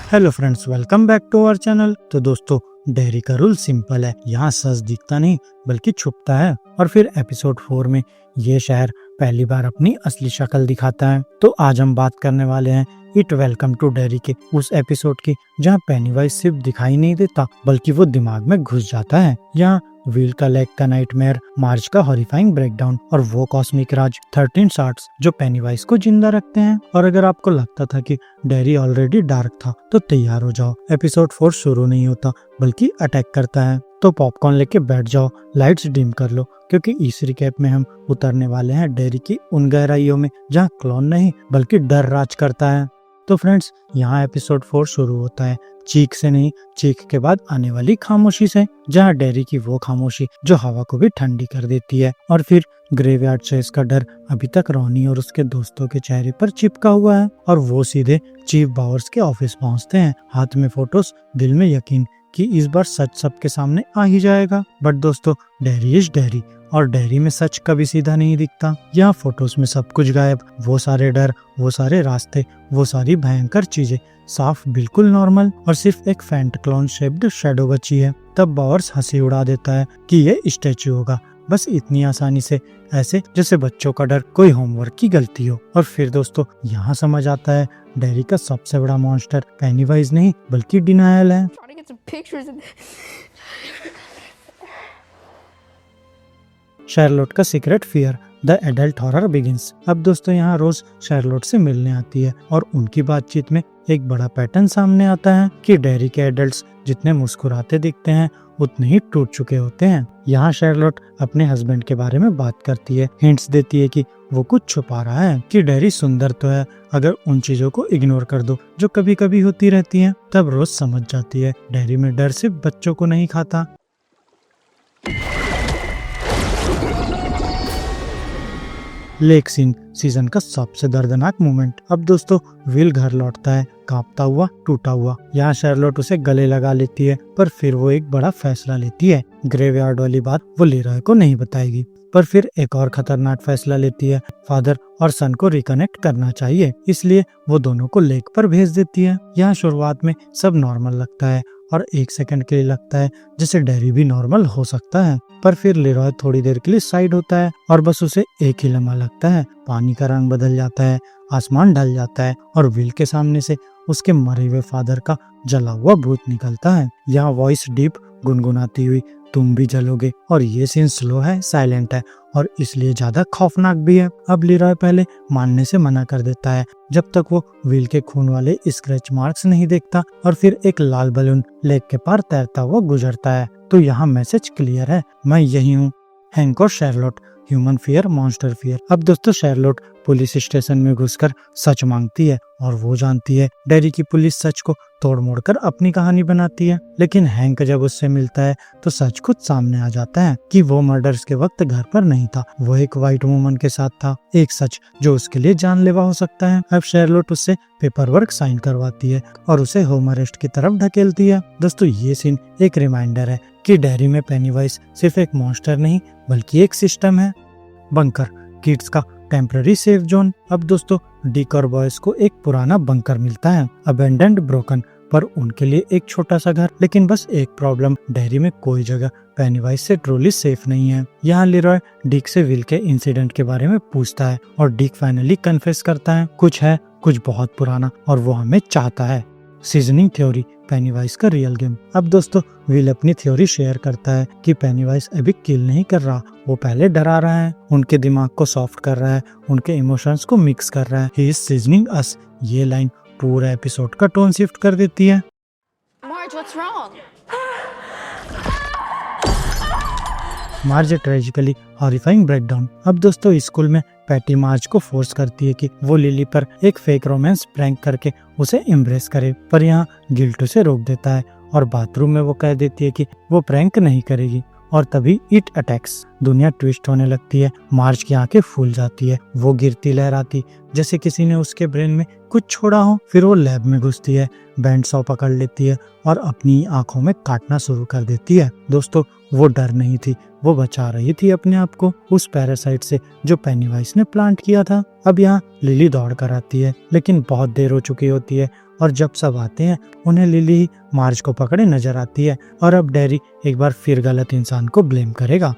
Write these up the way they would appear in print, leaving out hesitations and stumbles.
Hello friends, welcome back to our channel. तो दोस्तों, dairy का रूल सिंपल है। यहाँ सच दिखता नहीं बल्कि छुपता है। और फिर एपिसोड 4 में ये शहर पहली बार अपनी असली शक्ल दिखाता है। तो आज हम बात करने वाले हैं इट वेलकम टू डेयरी के उस एपिसोड की जहाँ पेनीवाइज सिर्फ दिखाई नहीं देता बल्कि वो दिमाग में घुस जाता है। यहाँ विल का लेग का नाइटमेयर, मार्ज का हॉरिफाइंग ब्रेकडाउन और वो कॉस्मिक राज 13 शॉट्स जो पेनीवाइज को जिंदा रखते हैं। और अगर आपको लगता था कि डेयरी ऑलरेडी डार्क था तो तैयार हो जाओ, एपिसोड 4 शुरू नहीं होता बल्कि अटैक करता है। तो पॉपकॉर्न लेके बैठ जाओ, लाइट्स डिम कर लो, क्योंकि इस रिकैप में हम उतरने वाले हैं डेयरी की उन गहराइयों में जहाँ क्लोन नहीं बल्कि डर राज करता है। तो फ्रेंड्स, यहाँ एपिसोड 4 शुरू होता है चीख से नहीं, चीख के बाद आने वाली खामोशी से, जहाँ डेयरी की वो खामोशी जो हवा को भी ठंडी कर देती है। और फिर ग्रेवयार्ड से इसका डर अभी तक रोनी और उसके दोस्तों के चेहरे पर चिपका हुआ है और वो सीधे चीफ बावर्स के ऑफिस पहुँचते हैं, हाथ में फोटोज, दिल में यकीन कि इस बार सच सबके सामने आ ही जाएगा। बट दोस्तों, डेयरी इज डेयरी और डेयरी में सच कभी सीधा नहीं दिखता। यहाँ फोटोज में सब कुछ गायब, वो सारे डर, वो सारे रास्ते, वो सारी भयंकर चीजें साफ बिल्कुल नॉर्मल, और सिर्फ एक फेंट क्लोन शेप्ड शैडो बची है। तब बावर्स हंसी उड़ा देता है कि ये स्टैचू होगा, बस इतनी आसानी से, ऐसे जैसे बच्चों का डर कोई होमवर्क की गलती हो। और फिर दोस्तों, यहाँ समझ आता है डेयरी का सबसे बड़ा मॉन्स्टर पेनीवाइज नहीं बल्कि डिनायल है। शार्लोट का secret fear, the adult horror begins. अब दोस्तों, यहाँ रोज शार्लोट से मिलने आती है और उनकी बातचीत में एक बड़ा पैटर्न सामने आता है कि डेयरी के एडल्ट्स जितने मुस्कुराते दिखते हैं उतने ही टूट चुके होते हैं। यहाँ शार्लोट अपने हस्बैंड के बारे में बात करती है, हिंट्स देती है कि वो कुछ छुपा रहा है, कि डेयरी सुंदर तो है अगर उन चीजों को इग्नोर कर दो जो कभी कभी होती रहती हैं। तब रोज समझ जाती है डेयरी में डर सिर्फ बच्चों को नहीं खाता। लेक सीन सीजन का सबसे दर्दनाक मोमेंट। अब दोस्तों, विल घर लौटता है कांपता हुआ, टूटा हुआ। यहाँ शार्लोट उसे गले लगा लेती है, पर फिर वो एक बड़ा फैसला लेती है। ग्रेवयार्ड वाली बात वो लीरॉय को नहीं बताएगी, पर फिर एक और खतरनाक फैसला लेती है। फादर और सन को रिकनेक्ट करना चाहिए, इसलिए वो दोनों को लेक पर भेज देती है। यहाँ शुरुआत में सब नॉर्मल लगता है और एक सेकंड के लिए लगता है जैसे डेयरी भी नॉर्मल हो सकता है, पर फिर लीरॉय थोड़ी देर के लिए साइड होता है और बस उसे एक ही लम्हा लगता है। पानी का रंग बदल जाता है, आसमान ढल जाता है और विल के सामने से उसके मरे हुए फादर का जला हुआ भूत निकलता है। यहाँ वॉइस डीप गुनगुनाती हुई, तुम भी जलोगे। और ये सीन स्लो है, साइलेंट है और इसलिए ज्यादा खौफनाक भी है। अब लीरॉय पहले मानने से मना कर देता है जब तक वो विल के खून वाले स्क्रैच मार्क्स नहीं देखता, और फिर एक लाल बलून लेक के पार तैरता हुआ गुजरता है। तो यहाँ मैसेज क्लियर है, मैं यही हूँ। हैंक और Charlotte, human fear, monster fear. अब दोस्तों, शार्लोट पुलिस स्टेशन में घुसकर सच मांगती है और वो जानती है डेयरी की पुलिस सच को तोड़ मोड़ कर अपनी कहानी बनाती है। लेकिन हैंक जब उससे मिलता है तो सच खुद सामने आ जाता है कि वो मर्डर्स के वक्त घर पर नहीं था, वो एक वाइट वुमन के साथ था, एक सच जो उसके लिए जानलेवा हो सकता है। अब शार्लोट उससे पेपर वर्क साइन करवाती है और उसे होम अरेस्ट की तरफ ढकेलती है। दोस्तों, ये सीन एक रिमाइंडर है कि डेयरी में पेनीवाइज सिर्फ एक मॉन्स्टर नहीं बल्कि एक सिस्टम है। बंकर, किड्स का टेम्पररी सेफ जोन। अब दोस्तों, डिक और बॉयज को एक पुराना बंकर मिलता है, अबेंडेंड, ब्रोकन, पर उनके लिए एक छोटा सा घर। लेकिन बस एक प्रॉब्लम, डेयरी में कोई जगह पेनीवाइज से ट्रूली सेफ नहीं है। यहाँ लीरॉय डिक से विल के इंसिडेंट के बारे में पूछता है और डिक फाइनली कन्फेस करता है कुछ है, कुछ बहुत पुराना, और वो हमें चाहता है। सीजनिंग थ्योरी, पेनीवाइज का रियल गेम। अब दोस्तों, विल अपनी थ्योरी शेयर करता है कि पेनीवाइज अभी किल नहीं कर रहा, वो पहले डरा रहा है, उनके दिमाग को सॉफ्ट कर रहा है, उनके इमोशंस को मिक्स कर रहा है। ही इज सीजनिंग अस। ये लाइन पूरा एपिसोड का टोन शिफ्ट कर देती है। मार्ज ट्रेजिकली हॉरिफाइंग ब्रेकडाउन। अब दोस्तों, स्कूल में पैटी मार्ज को फोर्स करती है कि वो लिली पर एक फेक रोमांस प्रैंक करके उसे इम्प्रेस करे, पर यहाँ गिल्ट उसे रोक देता है और बाथरूम में वो कह देती है कि वो प्रैंक नहीं करेगी। और तभी इट अटैक्स। दुनिया ट्विस्ट होने लगती है। मार्ज की आंखें फूल जाती है, वो गिरती लहराती जैसे किसी ने उसके ब्रेन में कुछ छोड़ा हो। फिर वो लैब में घुसती है, बैंडसॉ पकड़ लेती है और अपनी आंखों में काटना शुरू कर देती है। दोस्तों, वो डर नहीं थी, वो बचा रही थी अपने आप को उस पैरासाइट से जो पेनीवाइज ने प्लांट किया था। अब यहाँ लिली दौड़ कर आती है, लेकिन बहुत देर हो चुकी होती है और जब सब आते हैं उन्हें लिली ही मार्ज को पकड़े नजर आती है और अब डैरी एक बार फिर गलत इंसान को ब्लेम करेगा।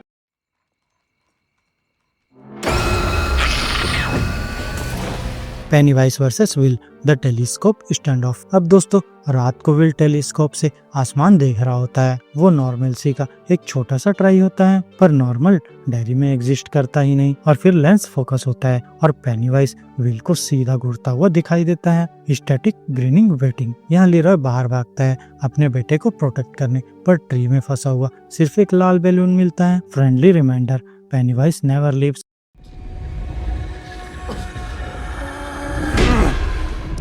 Penny-wise versus will, the telescope stand of. अब दोस्तों, रात को विल टेलीस्कोप से आसमान देख रहा होता है। वो नॉर्मलसी का एक छोटा सा ट्राई होता है, पर नॉर्मल डैरी में एग्जिस्ट करता ही नहीं। और फिर लेंस फोकस होता है और पेनीवाइज विल को सीधा घूरता हुआ दिखाई देता है। Static grinning waiting. यहाँ लीरॉय बाहर भागता है अपने बेटे को प्रोटेक्ट करने, पर ट्री में फंसा हुआ सिर्फ एक लाल बैलून मिलता है। Friendly reminder, Pennywise never leaves.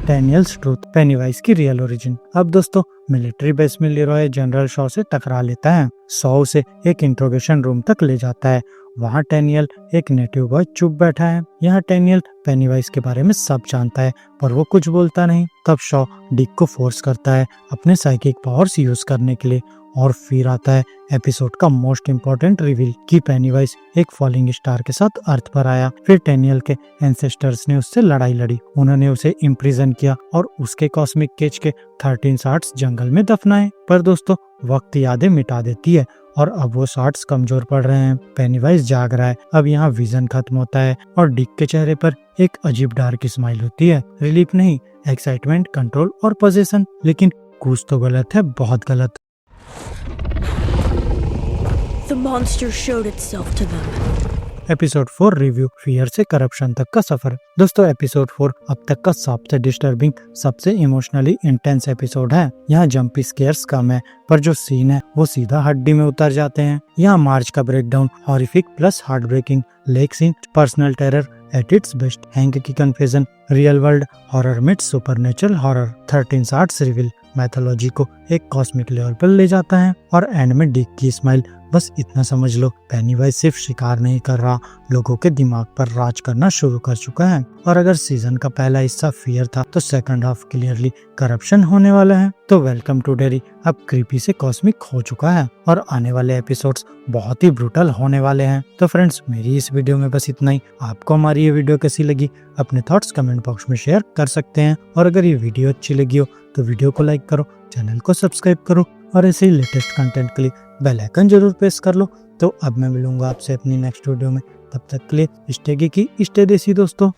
Daniel's truth, Pennywise की रियल ओरिजिन। अब दोस्तों, मिलिट्री बेस में लीरॉय जनरल शॉ से टकरा लेता है। शॉ उसे एक इंट्रोगेशन रूम तक ले जाता है। वहाँ डैनियल एक नेटिव बॉय चुप बैठा है। यहाँ डैनियल पेनीवाइज के बारे में सब जानता है, पर वो कुछ बोलता नहीं। तब शॉ डिक को फोर्स करता है अपने साइकिक पावर्स यूज करने के लिए। और फिर आता है एपिसोड का मोस्ट इम्पोर्टेंट रिवील कि पेनीवाइज एक फॉलिंग स्टार के साथ अर्थ पर आया। फिर डैनियल के एंसेस्टर्स ने उससे लड़ाई लड़ी, उन्होंने उसे इम्प्रिजन किया और उसके कॉस्मिक केज के 13 शार्ट्स जंगल में दफनाए। पर दोस्तों, वक्त यादें मिटा देती है और अब वो शार्ट्स कमजोर पड़ रहे हैं। पेनीवाइज जाग रहा है। अब यहाँ विजन खत्म होता है और डिक के चेहरे पर एक अजीब डार्क स्माइल होती है। रिलीफ नहीं, एक्साइटमेंट, कंट्रोल और पोजीशन। लेकिन कुछ तो गलत है, बहुत गलत। The monster showed itself to them. Episode 4 review, fear से करप्शन तक का सफर। दोस्तों, एपिसोड 4 अब तक का सबसे डिस्टर्बिंग, सबसे इमोशनली इंटेंस एपिसोड है। यहाँ जंपी स्केयर्स कम है, पर जो सीन है वो सीधा हड्डी में उतर जाते हैं। यहाँ मार्च का breakdown horrific plus heart breaking, lake scene personal terror at its best, Hank की confusion, real world horror meet supernatural horror, 13 shorts reveal mythology को एक कॉस्मिक लेवल पर ले जाता है। और एंड में डिक की स्माइल। बस इतना समझ लो, पेनीवाइज सिर्फ शिकार नहीं कर रहा, लोगों के दिमाग पर राज करना शुरू कर चुका है। और अगर सीजन का पहला हिस्सा फियर था, तो सेकंड हाफ क्लियरली करप्शन होने वाला है। तो वेलकम टू डेरी अब क्रीपी से कॉस्मिक हो चुका है और आने वाले एपिसोड्स बहुत ही ब्रूटल होने वाले हैं। तो फ्रेंड्स, मेरी इस वीडियो में बस इतना ही। आपको हमारी ये वीडियो कैसी लगी, अपने थॉट्स कमेंट बॉक्स में शेयर कर सकते हैं। और अगर ये वीडियो अच्छी लगी हो तो वीडियो को लाइक करो, चैनल को सब्सक्राइब करो और ऐसे ही लेटेस्ट कंटेंट के लिए बेल आइकन जरूर प्रेस कर लो। तो अब मैं मिलूंगा आपसे अपनी नेक्स्ट वीडियो में, तब तक के लिए स्टे geeky, स्टे देसी दोस्तों।